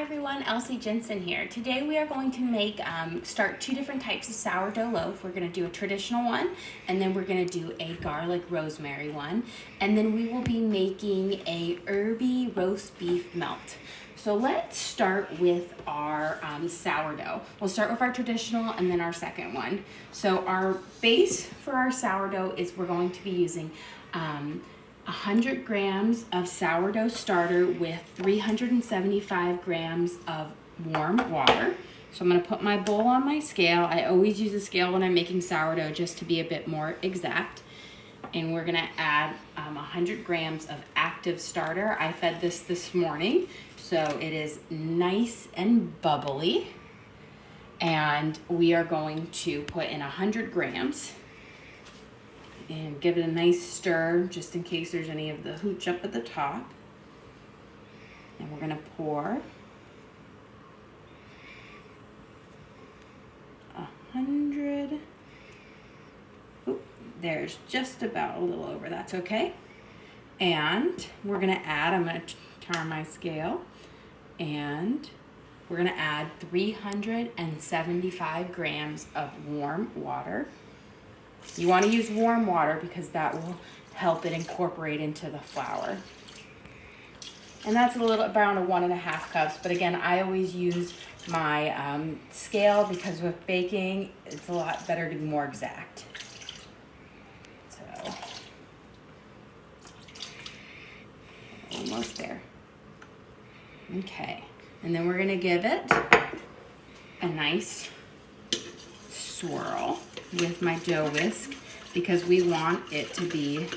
everyone, Elsie Jensen here. Today we are going to start two different types of sourdough loaf. We're going to do a traditional one, and then we're going to do a garlic rosemary one, and then we will be making a Herby roast beef melt. So let's start with our sourdough. We'll start with our traditional and then our second one. So our base for our sourdough is we're going to be using 100 grams of sourdough starter with 375 grams of warm water. So I'm going to put my bowl on my scale. I always use a scale when I'm making sourdough just to be a bit more exact. And we're going to add 100 grams of active starter. I fed this morning, so it is nice and bubbly. And we are going to put in 100 grams. And give it a nice stir just in case there's any of the hooch up at the top. And we're going to pour 100. Oop, there's just about a little over. That's okay. And we're going to add, I'm going to turn my scale, and we're going to add 375 grams of warm water. You want to use warm water because that will help it incorporate into the flour. And that's around 1.5 cups. But again, I always use my scale because with baking, it's a lot better to be more exact. So, almost there. Okay, and then we're going to give it a nice swirl with my dough whisk because we want it to be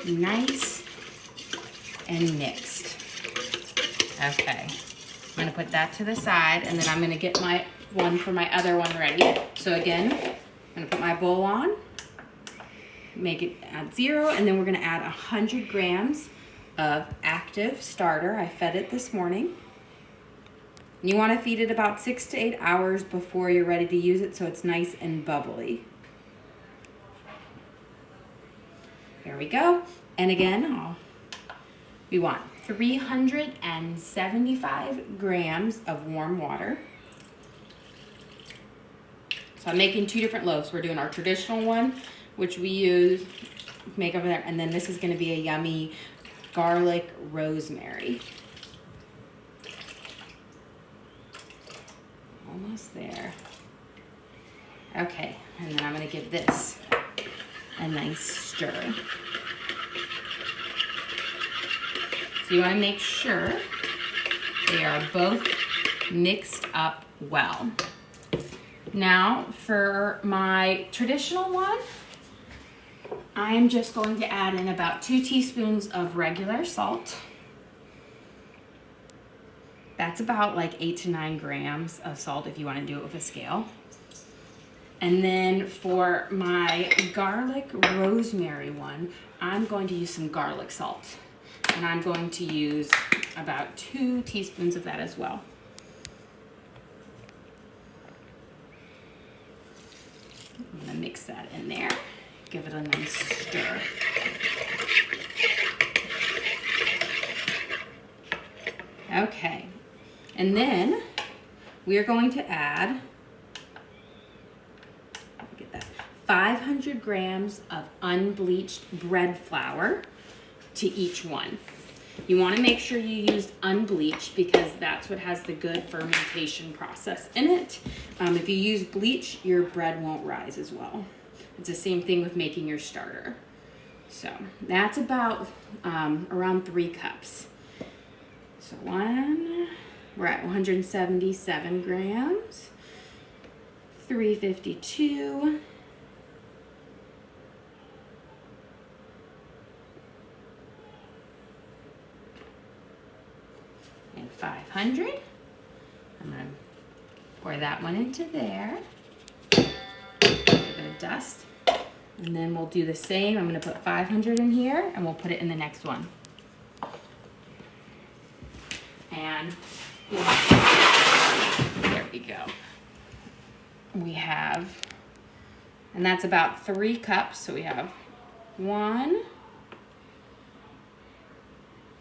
nice and mixed. Okay, I'm going to put that to the side, and then I'm going to get my one for my other one ready. So again, I'm going to put my bowl on, make it at 0, and then we're going to add 100 grams of active starter. I fed it this morning. You want to feed it about 6 to 8 hours before you're ready to use it so it's nice and bubbly. There we go. And again, we want 375 grams of warm water. So I'm making two different loaves. We're doing our traditional one, which we make over there, and then this is going to be a yummy garlic rosemary. Almost there. Okay, and then I'm going to give this a nice stir. So you want to make sure they are both mixed up well. Now for my traditional one, I am just going to add in about 2 teaspoons of regular salt. That's about like 8 to 9 grams of salt if you want to do it with a scale. And then for my garlic rosemary one, I'm going to use some garlic salt. And I'm going to use about 2 teaspoons of that as well. I'm going to mix that in there. Give it a nice stir. Okay. And then we are going to add 500 grams of unbleached bread flour to each one. You want to make sure you use unbleached because that's what has the good fermentation process in it. If you use bleach, your bread won't rise as well. It's the same thing with making your starter. So that's about around 3 cups. So we're at 177 grams, 352, and 500. I'm going to pour that one into there. Give it a dust. And then we'll do the same. I'm going to put 500 in here, and we'll put it in the next one. And there we go. We have, and that's about 3 cups. So we have 1,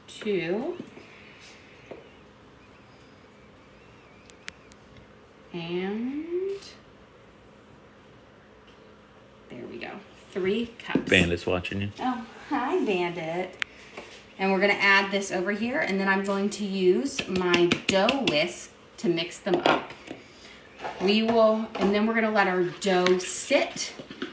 2, And there we go. 3 cups. Bandit's watching you. Oh, hi, Bandit. And we're gonna add this over here, and then I'm going to use my dough whisk to mix them up. And then we're gonna let our dough sit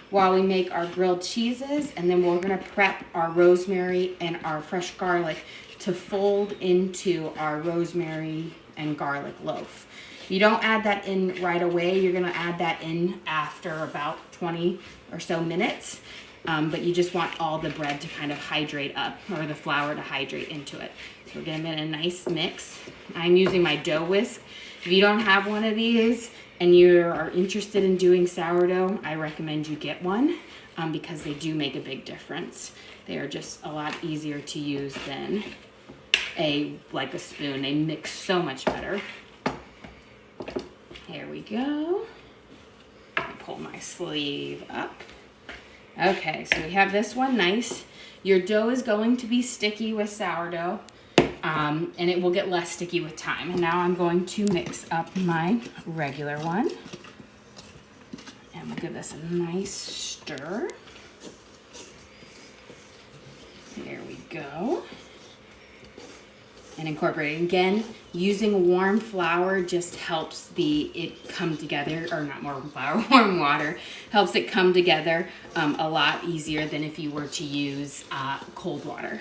while we make our grilled cheeses, and then we're gonna prep our rosemary and our fresh garlic to fold into our rosemary and garlic loaf. You don't add that in right away. You're gonna add that in after about 20 or so minutes. But you just want all the bread to kind of hydrate up, or the flour to hydrate into it. So we're gonna get a nice mix. I'm using my dough whisk. If you don't have one of these and you are interested in doing sourdough, I recommend you get one because they do make a big difference. They are just a lot easier to use than like a spoon. They mix so much better. Here we go. I pull my sleeve up. Okay, so we have this one nice. Your dough is going to be sticky with sourdough, and it will get less sticky with time. And now I'm going to mix up my regular one. And we'll give this a nice stir. There we go. And incorporating again, using warm flour just helps it come together, or not warm flour, warm water helps it come together a lot easier than if you were to use cold water.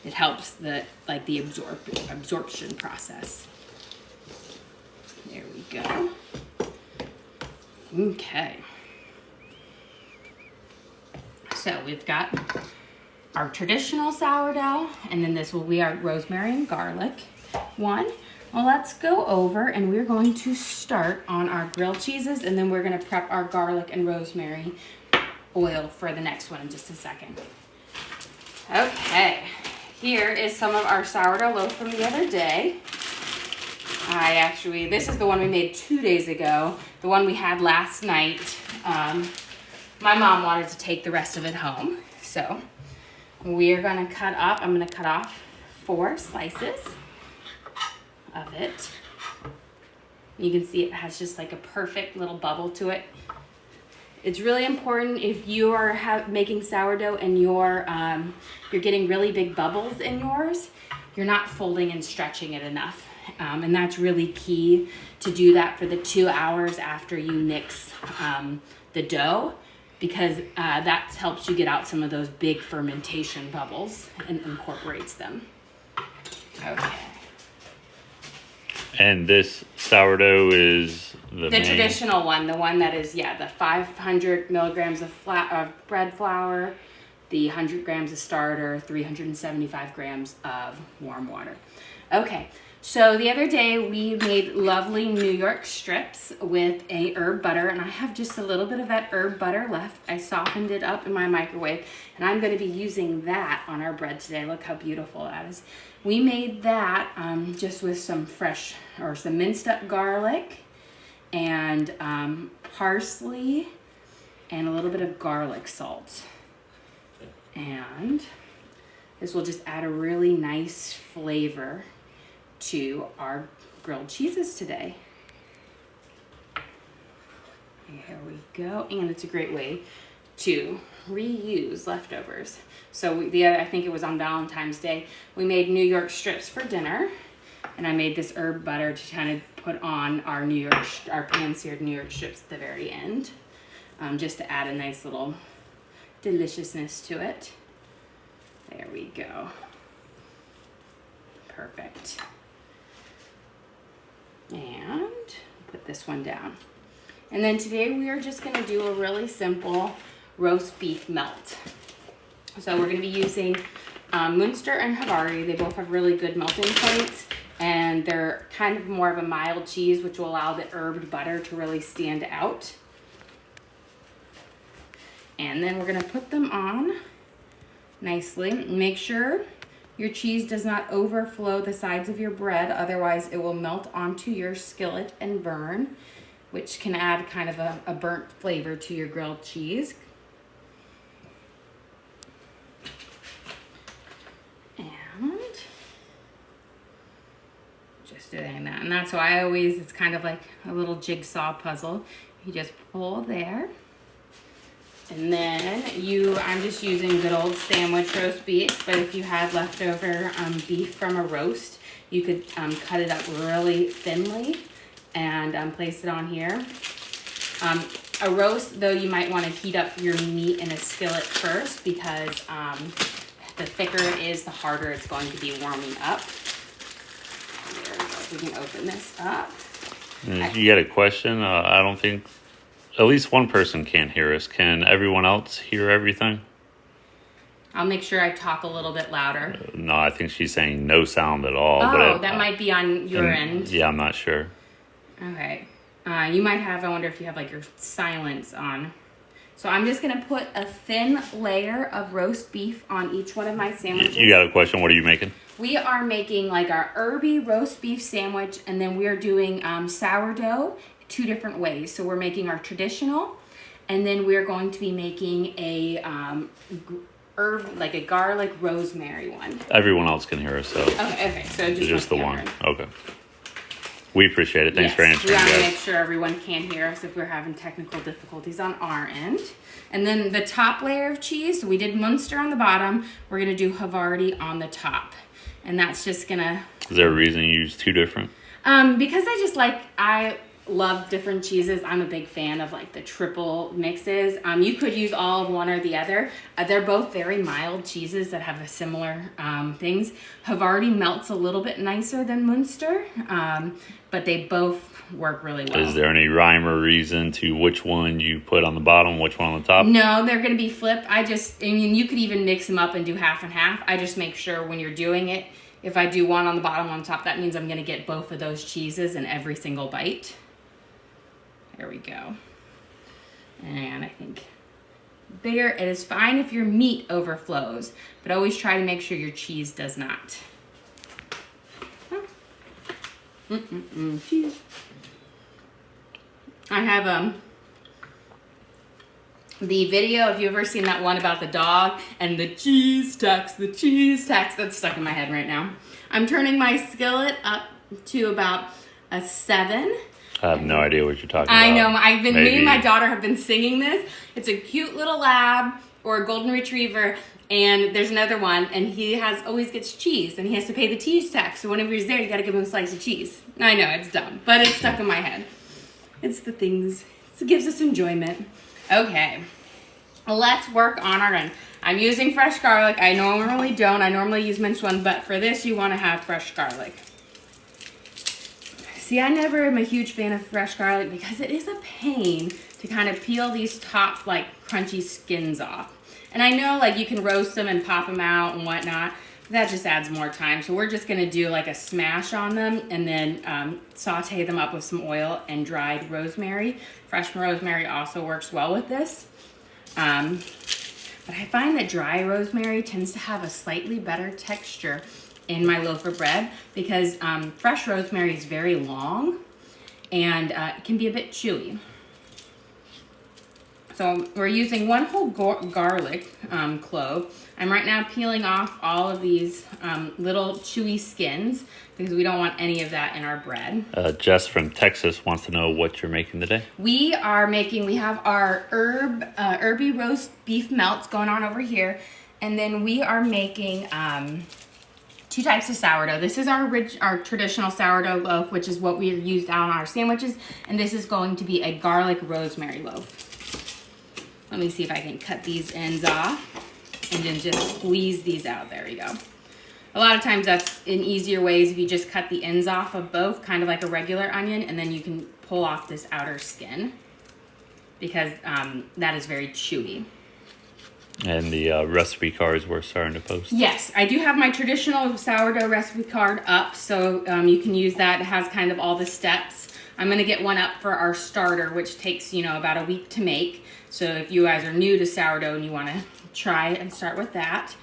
It helps the absorption process. There we go. Okay. So we've got our traditional sourdough, and then this will be our rosemary and garlic one. Well, let's go over, and we're going to start on our grilled cheeses, and then we're going to prep our garlic and rosemary oil for the next one in just a second. Okay, here is some of our sourdough loaf from the other day. This is the one we made 2 days ago. The one we had last night, my mom wanted to take the rest of it home, so we're gonna I'm gonna cut off 4 slices of it. You can see it has just like a perfect little bubble to it. It's really important if you are making sourdough and you're getting really big bubbles in yours, you're not folding and stretching it enough. And that's really key to do that for the 2 hours after you mix the dough, because that helps you get out some of those big fermentation bubbles and incorporates them. Okay. And this sourdough is the traditional one, the one that is, the 500 milligrams of bread flour, the 100 grams of starter, 375 grams of warm water. Okay. So the other day we made lovely New York strips with a herb butter, and I have just a little bit of that herb butter left. I softened it up in my microwave, and I'm going to be using that on our bread today. Look how beautiful that is. We made that just with some some minced up garlic and parsley and a little bit of garlic salt. And this will just add a really nice flavor to our grilled cheeses today. Here we go. And it's a great way to reuse leftovers. So I think it was on Valentine's Day, we made New York strips for dinner, and I made this herb butter to kind of put on our pan-seared New York strips at the very end, just to add a nice little deliciousness to it. There we go. Perfect. And put this one down. And then today we are just going to do a really simple roast beef melt. So we're going to be using Munster and Herby. They both have really good melting points, and they're kind of more of a mild cheese, which will allow the herbed butter to really stand out. And then we're going to put them on nicely. Make sure your cheese does not overflow the sides of your bread, otherwise it will melt onto your skillet and burn, which can add kind of a burnt flavor to your grilled cheese. And just doing that. And that's why I always, it's kind of like a little jigsaw puzzle. You just pull there. And then I'm just using good old sandwich roast beef, but if you had leftover beef from a roast, you could cut it up really thinly and place it on here. A roast, though, you might want to heat up your meat in a skillet first because the thicker it is, the harder it's going to be warming up. There we go. We can open this up. You got a question? I don't think, at least one person can't hear us. Can everyone else hear everything? I'll make sure I talk a little bit louder. No, I think she's saying no sound at all. Oh, that might be on your end. Yeah, I'm not sure. Okay. You might have, I wonder if you have like your silence on. So I'm just going to put a thin layer of roast beef on each one of my sandwiches. You got a question? What are you making? We are making like our Herby roast beef sandwich, and then we are doing sourdough 2 different ways. So we're making our traditional, and then we're going to be making a like a garlic rosemary one. Everyone else can hear us, so. Okay, so just the one. Okay. We appreciate it. Thanks for answering, we want to guys. make sure everyone can hear us if we're having technical difficulties on our end. And then the top layer of cheese, so we did Munster on the bottom. We're going to do Havarti on the top. And that's just going to... Is there a reason you use 2 different? Because I love different cheeses. I'm a big fan of like the triple mixes. You could use all of one or the other. They're both very mild cheeses that have a similar things. Havarti melts a little bit nicer than Munster, but they both work really well. Is there any rhyme or reason to which one you put on the bottom, which one on the top? No, they're going to be flipped. I mean, you could even mix them up and do half and half. I just make sure when you're doing it, if I do one on the bottom, one on top, that means I'm going to get both of those cheeses in every single bite. There we go. And I think bigger, it is fine if your meat overflows, but always try to make sure your cheese does not. Cheese. I have the video, if you've ever seen that one about the dog and the cheese tax, that's stuck in my head right now. I'm turning my skillet up to about a 7. I have no idea what you're talking about. I know. Me and my daughter have been singing this. It's a cute little lab or a golden retriever, and there's another one, and he always gets cheese, and he has to pay the cheese tax. So whenever he's there, you got to give him a slice of cheese. I know, it's dumb, but it's stuck in my head. It's the things. It gives us enjoyment. Okay. Let's work on our end. I'm using fresh garlic. I normally don't. I normally use minced one, but for this, you want to have fresh garlic. See, I never am a huge fan of fresh garlic because it is a pain to kind of peel these top, like, crunchy skins off. And I know, like, you can roast them and pop them out and whatnot. That just adds more time. So we're just going to do, like, a smash on them and then saute them up with some oil and dried rosemary. Fresh rosemary also works well with this. But I find that dry rosemary tends to have a slightly better texture in my loaf of bread because fresh rosemary is very long and it can be a bit chewy. So we're using 1 whole garlic clove. I'm right now peeling off all of these little chewy skins because we don't want any of that in our bread. Jess from Texas wants to know what you're making today. We have our Herby roast beef melts going on over here. And then we are making 2 types of sourdough. This is our traditional sourdough loaf, which is what we used on our sandwiches. And this is going to be a garlic rosemary loaf. Let me see if I can cut these ends off and then just squeeze these out. There we go. A lot of times that's in easier ways if you just cut the ends off of both, kind of like a regular onion, and then you can pull off this outer skin because that is very chewy. And the recipe cards we're starting to post. Yes, I do have my traditional sourdough recipe card up, so you can use that. It has kind of all the steps. I'm going to get one up for our starter, which takes, about a week to make. So if you guys are new to sourdough and you want to try and start with that.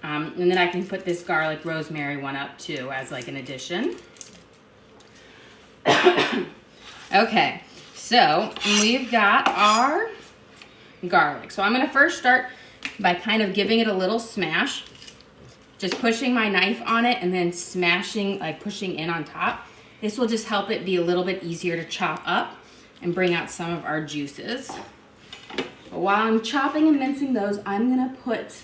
And then I can put this garlic rosemary one up too as like an addition. Okay, so we've got our garlic. So I'm going to first start by kind of giving it a little smash. Just pushing my knife on it and then smashing, like pushing in on top. This will just help it be a little bit easier to chop up and bring out some of our juices. But while I'm chopping and mincing those, I'm gonna put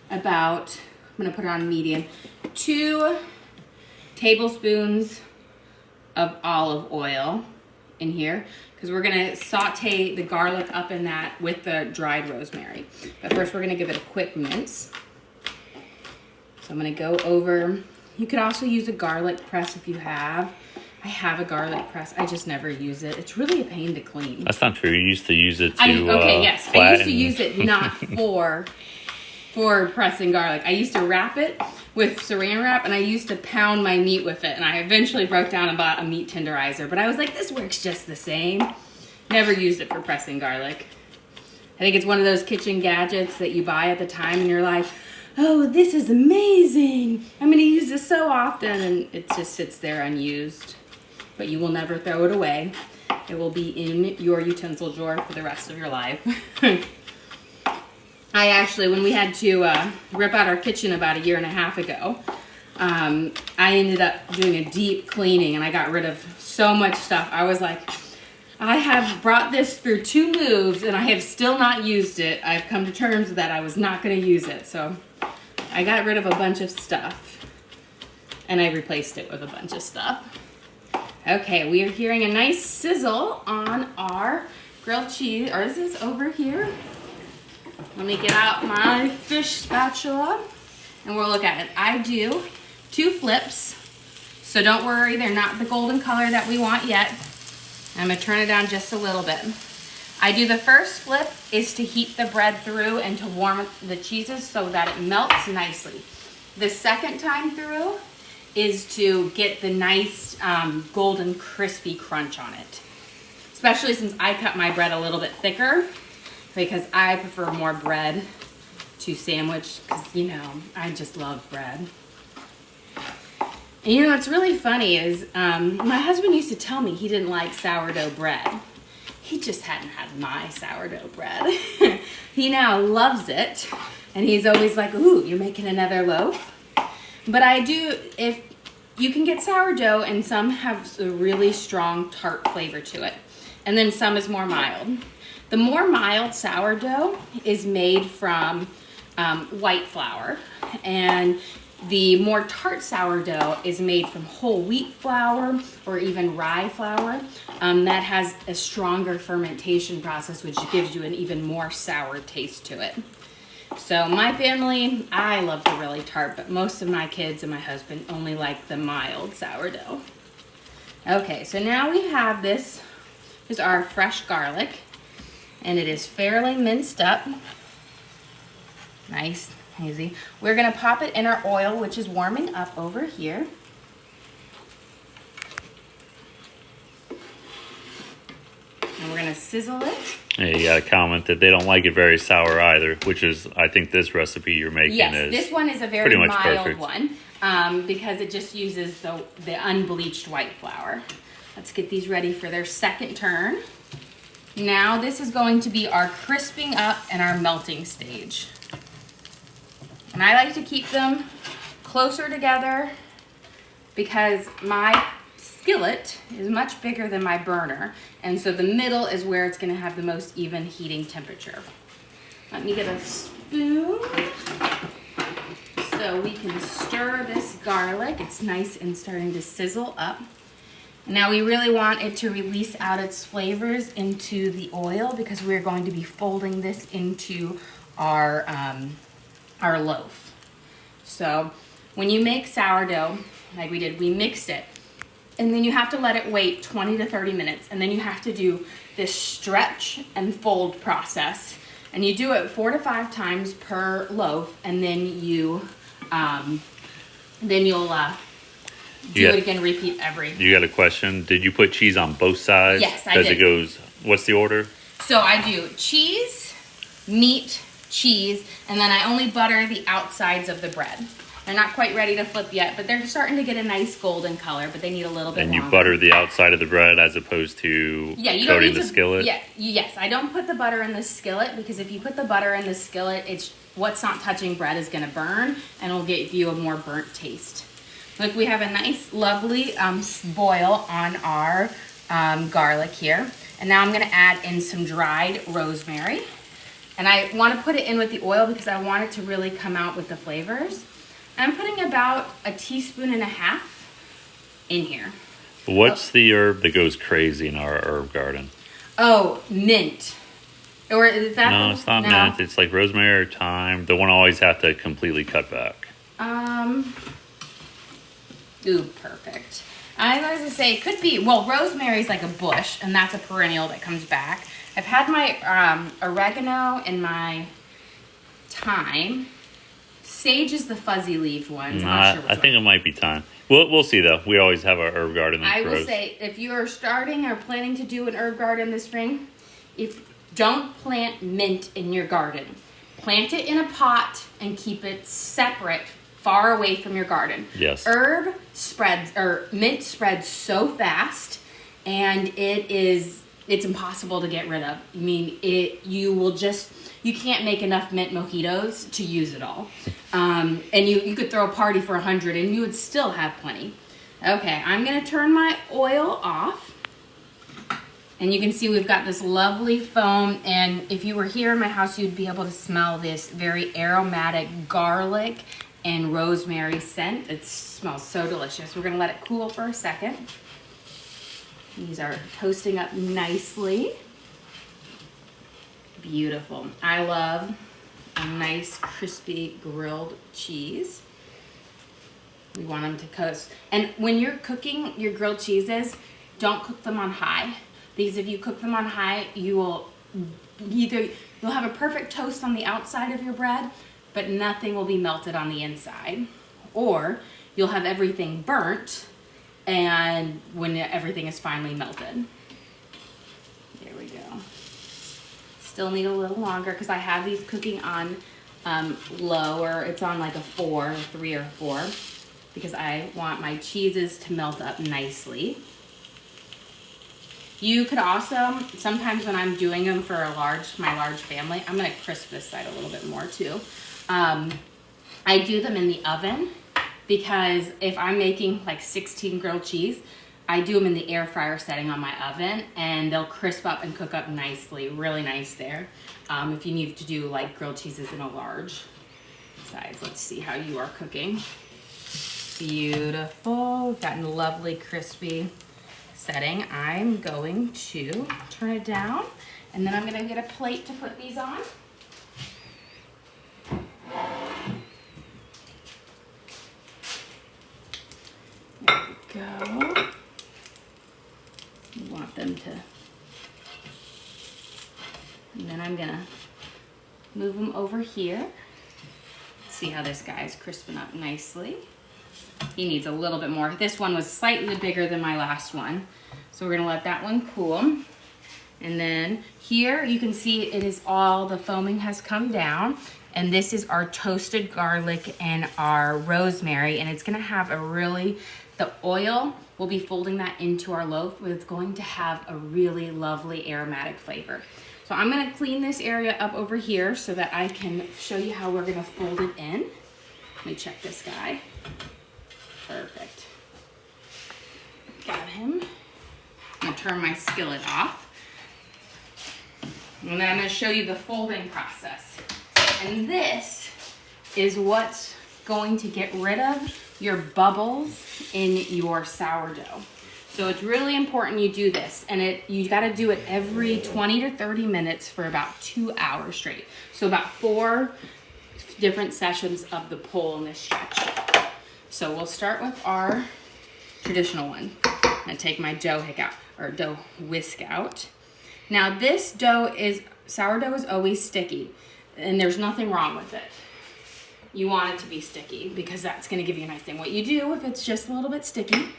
it on medium, 2 tablespoons of olive oil in here, because we're gonna saute the garlic up in that with the dried rosemary. But first we're gonna give it a quick mince. So I'm gonna go over, you could also use a garlic press if you have. I have a garlic press, I just never use it. It's really a pain to clean. That's not true. You used to use it to yes. flatten. I used to use it not for pressing garlic. I used to wrap it with saran wrap, and I used to pound my meat with it, and I eventually broke down and bought a meat tenderizer, but I was like, this works just the same. Never used it for pressing garlic. I think it's one of those kitchen gadgets that you buy at the time and you're like, oh, this is amazing. I'm gonna use this so often, and it just sits there unused. But you will never throw it away. It will be in your utensil drawer for the rest of your life. I actually, when we had to rip out our kitchen about 1.5 years ago, I ended up doing a deep cleaning, and I got rid of so much stuff. I was like, I have brought this through 2 moves, and I have still not used it. I've come to terms with that. I was not going to use it, so I got rid of a bunch of stuff, and I replaced it with a bunch of stuff. Okay, we are hearing a nice sizzle on our grilled cheese. Or is this over here? Let me get out my fish spatula and we'll look at it. I do 2 flips, so don't worry, they're not the golden color that we want yet. I'm gonna turn it down just a little bit. I do the first flip is to heat the bread through and to warm the cheeses so that it melts nicely. The second time through is to get the nice golden crispy crunch on it. Especially since I cut my bread a little bit thicker, because I prefer more bread to sandwich, because you know, I just love bread. And you know what's really funny is my husband used to tell me he didn't like sourdough bread. He just hadn't had my sourdough bread. He now loves it, and he's always like, ooh, you're making another loaf? But I do, if you can get sourdough, and some have a really strong tart flavor to it, and then some is more mild. The more mild sourdough is made from white flour, and the more tart sourdough is made from whole wheat flour or even rye flour. That has a stronger fermentation process, which gives you an even more sour taste to it. So my family, I love the really tart, but most of my kids and my husband only like the mild sourdough. Okay, so now we have this is our fresh garlic, and it is fairly minced up. Nice, easy. We're gonna pop it in our oil, which is warming up over here. And we're gonna sizzle it. Yeah, you got a comment that they don't like it very sour either, which is, I think this recipe you're making is this one is a very pretty much mild perfect. one because it just uses the unbleached white flour. Let's get these ready for their second turn. Now this is going to be our crisping up and our melting stage. And I like to keep them closer together because my skillet is much bigger than my burner, and so the middle is where it's going to have the most even heating temperature. Let me get a spoon so we can stir this garlic. It's nice and starting to sizzle up. Now we really want it to release out its flavors into the oil because we're going to be folding this into our loaf. So when you make sourdough, like we did, we mixed it. And then you have to let it wait 20 to 30 minutes. And then you have to do this stretch and fold process. And you do it 4 to 5 times per loaf. And then you'll do it again, repeat every. You got a question? Did you put cheese on both sides? Yes, I did. Because it goes, what's the order? So I do cheese, meat, cheese, and then I only butter the outsides of the bread. They're not quite ready to flip yet, but they're starting to get a nice golden color, but they need a little bit longer. And you longer. butter the outside of the bread as opposed to coating the skillet? Yeah, yes, I don't put the butter in the skillet because if you put the butter in the skillet, it's what's not touching bread is going to burn and it'll give you a more burnt taste. Look, we have a nice, lovely boil on our garlic here. And now I'm gonna add in some dried rosemary. And I wanna put it in with the oil because I want it to really come out with the flavors. I'm putting about 1.5 teaspoons in here. What's the herb that goes crazy in our herb garden? Oh, mint. Or is that? No, it's not mint. It's like rosemary or thyme. The one I always have to completely cut back. Ooh, perfect. I was gonna say it could be. Well, rosemary's like a bush, and that's a perennial that comes back. I've had my oregano and my thyme. Sage is the fuzzy leaved one. I think it might be thyme. We'll see though. We always have our herb garden that grows. I will say, if you are starting or planning to do an herb garden this spring, don't plant mint in your garden. Plant it in a pot and keep it separate, far away from your garden. Yes. Mint spreads so fast, and it's impossible to get rid of. I mean, you can't make enough mint mojitos to use it all. And you could throw a party for 100 and you would still have plenty. Okay, I'm gonna turn my oil off. And you can see we've got this lovely foam, and if you were here in my house, you'd be able to smell this very aromatic garlic and rosemary scent. It smells so delicious. We're gonna let it cool for a second. These are toasting up nicely. Beautiful. I love a nice crispy grilled cheese. We want them to toast. And when you're cooking your grilled cheeses, don't cook them on high. Because if you cook them on high, you'll have a perfect toast on the outside of your bread, but nothing will be melted on the inside. Or you'll have everything burnt, and when everything is finally melted. There we go. Still need a little longer because I have these cooking on low, or it's on like a 3 or 4, because I want my cheeses to melt up nicely. You could also, sometimes when I'm doing them for my large family, I'm gonna crisp this side a little bit more too. I do them in the oven because if I'm making like 16 grilled cheese, I do them in the air fryer setting on my oven, and they'll crisp up and cook up nicely, really nice there. If you need to do like grilled cheeses in a large size. Let's see how you are cooking. Beautiful, we've gotten lovely crispy setting. I'm going to turn it down, and then I'm gonna get a plate to put these on. There we go. You want them to, and then I'm gonna move them over here. See how this guy's crisping up nicely. He needs a little bit more. This one was slightly bigger than my last one, so we're gonna let that one cool. And then here you can see it is all, the foaming has come down, and this is our toasted garlic and our rosemary, and it's gonna have the oil will be folding that into our loaf, but it's going to have a really lovely aromatic flavor. So I'm gonna clean this area up over here so that I can show you how we're gonna fold it in. Let me check this guy. Perfect. Got him. I'm gonna turn my skillet off. And then I'm gonna show you the folding process. And this is what's going to get rid of your bubbles in your sourdough. So it's really important you do this, and you gotta do it every 20 to 30 minutes for about 2 hours straight. So about 4 different sessions of the pull in this stretch. So we'll start with our traditional one. I'm gonna take my dough whisk out. Now this sourdough is always sticky, and there's nothing wrong with it. You want it to be sticky because that's gonna give you a nice thing. What you do if it's just a little bit sticky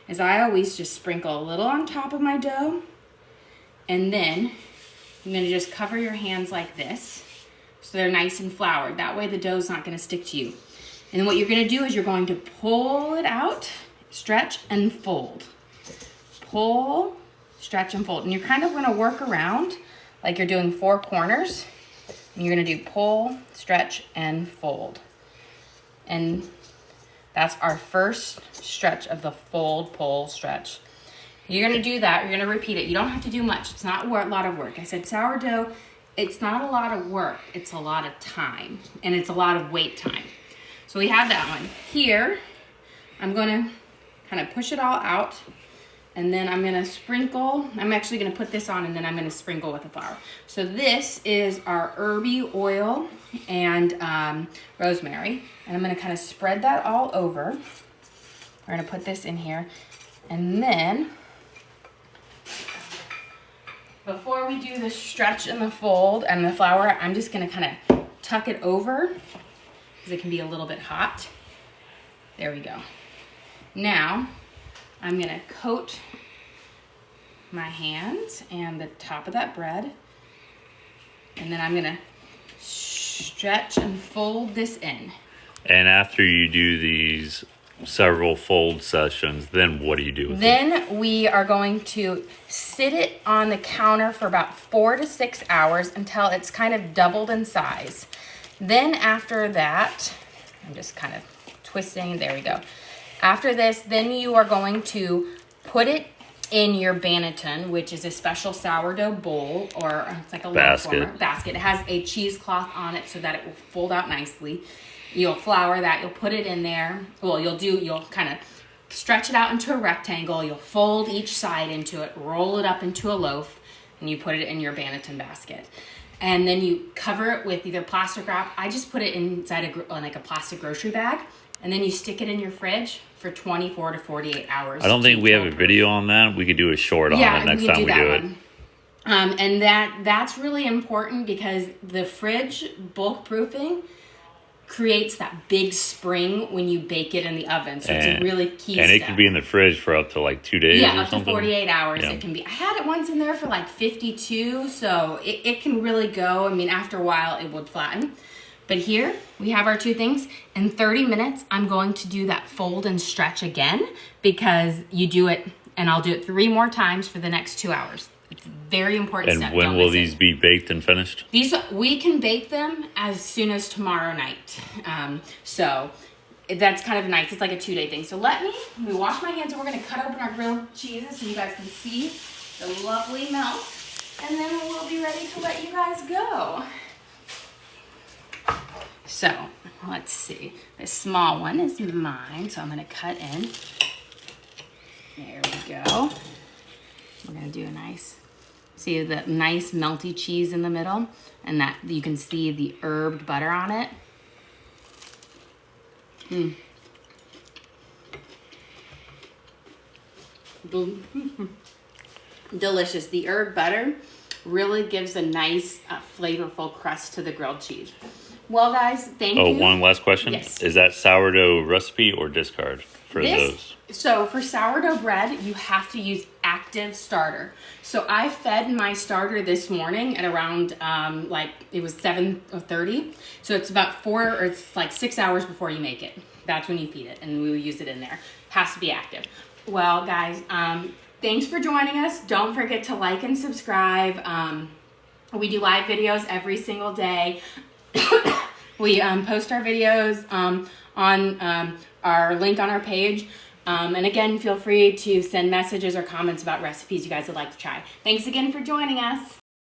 is I always just sprinkle a little on top of my dough, and then I'm gonna just cover your hands like this so they're nice and floured. That way the dough's not gonna stick to you. And then what you're gonna do is you're going to pull it out, stretch and fold. Pull, stretch and fold. And you're kind of gonna work around like you're doing 4 corners. And you're gonna do pull, stretch, and fold. And That's our first stretch of the fold, pull, stretch. You're gonna do that, you're gonna repeat it. You don't have to do much, it's not a lot of work. I said sourdough, it's not a lot of work, it's a lot of time, and it's a lot of wait time. So we have that one. Here, I'm gonna kind of push it all out, and then I'm gonna sprinkle. I'm actually gonna put this on, and then I'm gonna sprinkle with the flour. So this is our Herby oil and rosemary, and I'm gonna kind of spread that all over. We're gonna put this in here, and then before we do the stretch and the fold and the flour, I'm just gonna kind of tuck it over because it can be a little bit hot. There we go. Now, I'm gonna coat my hands and the top of that bread, and then I'm gonna stretch and fold this in. And after you do these several fold sessions, then what do you do with it? Then we are going to sit it on the counter for about 4 to 6 hours until it's kind of doubled in size. Then after that, I'm just kind of twisting, there we go. After this, then you are going to put it in your banneton, which is a special sourdough bowl, or it's like a basket. Basket. It has a cheesecloth on it so that it will fold out nicely. You'll flour that, you'll put it in there. Well, you'll kind of stretch it out into a rectangle. You'll fold each side into it, roll it up into a loaf, and you put it in your banneton basket. And then you cover it with either plastic wrap. I just put it inside like a plastic grocery bag, and then you stick it in your fridge for 24 to 48 hours. I don't think we have a video on that. We could do a short on it next time we do it. And that's really important because the fridge bulk proofing creates that big spring when you bake it in the oven. So it's a really key step. And it could be in the fridge for up to like 2 days or up something. to 48 hours Yeah. it can be. I had it once in there for like 52, so it can really go. I mean, after a while it would flatten. But here we have our two things. In 30 minutes, I'm going to do that fold and stretch again because you do it, and I'll do it 3 more times for the next 2 hours. It's a very important step. And when will these be baked and finished? We can bake them as soon as tomorrow night. So that's kind of nice. It's like a 2-day thing. So let me wash my hands, and we're gonna cut open our grilled cheeses so you guys can see the lovely melt. And then we'll be ready to let you guys go. So let's see. This small one is mine, so I'm gonna cut in. There we go. We're gonna do a nice, see the nice melty cheese in the middle, and that you can see the herbed butter on it. Delicious. The herb butter really gives a nice flavorful crust to the grilled cheese. Well, guys, thank you. Oh, one last question. Yes. Is that sourdough recipe or discard for those? So for sourdough bread, you have to use active starter. So I fed my starter this morning at around like it was 7:30. So it's about 6 hours before you make it. That's when you feed it, and we will use it in there. Has to be active. Well, guys, thanks for joining us. Don't forget to like and subscribe. We do live videos every single day. We post our videos on our link on our page. And again, feel free to send messages or comments about recipes you guys would like to try. Thanks again for joining us.